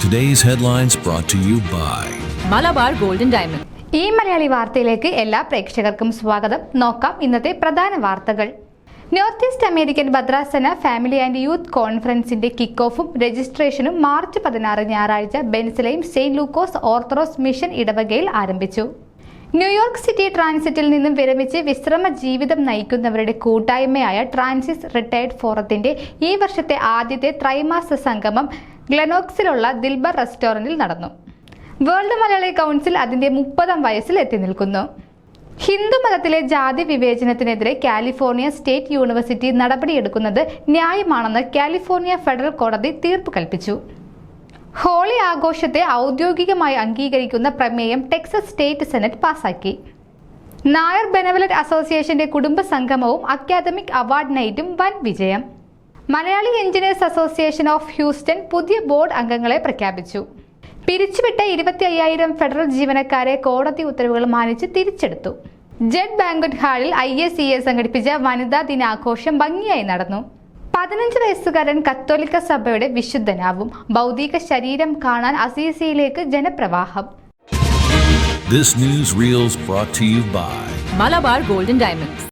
Today's headlines brought to you by Malabar Gold and Diamond. ഈ മലയാളി വാർത്തയിലേക്ക് എല്ലാ പ്രേക്ഷകർക്കും സ്വാഗതം. നോക്കാം ഇന്നത്തെ പ്രധാന വാർത്തകൾ. നോർത്ത് ഈസ്റ്റ് അമേരിക്കൻ ഭദ്രാസന ഫാമിലി ആൻഡ് യൂത്ത് കോൺഫറൻസിന്റെ കിക്ക് ഓഫും രജിസ്ട്രേഷനും മാർച്ച് 16 ഞായറാഴ്ച Bensalem Saint Lukose orthodox mission ഇടവകയിൽ ആരംഭിച്ചു. ന്യൂയോർക്ക് സിറ്റി ട്രാൻസിറ്റിൽ നിന്നും വിരമിച്ച് വിശ്രമ ജീവിതം നയിക്കുന്നവരുടെ കൂട്ടായ്മയായ ട്രാൻസിസ് റിട്ടയർഡ് ഫോറത്തിന്റെ ഈ വർഷത്തെ ആദ്യത്തെ ത്രൈമാസ സംഗമം ഗ്ലെനോക്സിലുള്ള ദിൽബർ റെസ്റ്റോറന്റിൽ നടന്നു. വേൾഡ് മലയാളി കൗൺസിൽ അതിന്റെ 30ാം വയസ്സിൽ എത്തി നിൽക്കുന്നു. ഹിന്ദു മതത്തിലെ ജാതി വിവേചനത്തിനെതിരെ കാലിഫോർണിയ സ്റ്റേറ്റ് യൂണിവേഴ്സിറ്റി നടപടിയെടുക്കുന്നത് ന്യായമാണെന്ന് കാലിഫോർണിയ ഫെഡറൽ കോടതി തീർപ്പ് കൽപ്പിച്ചു. ഹോളി ആഘോഷത്തെ ഔദ്യോഗികമായി അംഗീകരിക്കുന്ന പ്രമേയം ടെക്സസ് സ്റ്റേറ്റ് സെനറ്റ് പാസാക്കി. നായർ ബെനവലന്റ് അസോസിയേഷന്റെ കുടുംബ സംഗമവും അക്കാദമിക് അവാർഡ് നൈറ്റും വൻ വിജയം. Malayali engineers association of Houston പുതിയ ബോർഡ് അംഗങ്ങളെ പ്രഖ്യാപിച്ചു. പിരിച്ചുവിട്ട 25,000 ഫെഡറൽ ജീവനക്കാരെ കോടതി ഉത്തരവുകൾ മാനിച്ച് തിരിച്ചെടുത്തു. ജെഡ് ബാങ്ക്വറ്റ് ഹാളിൽ IACA സംഘടിപ്പിച്ച വനിതാ ദിനാഘോഷം ഭംഗിയായി നടന്നു. 15 വയസ്സുകാരൻ കത്തോലിക്ക സഭയുടെ വിശുദ്ധനാവും. ഭൗതിക ശരീരം കാണാൻ അസീസിയിലേക്ക് ജനപ്രവാഹം. This news reels brought to you by Malabar Gold and Diamonds.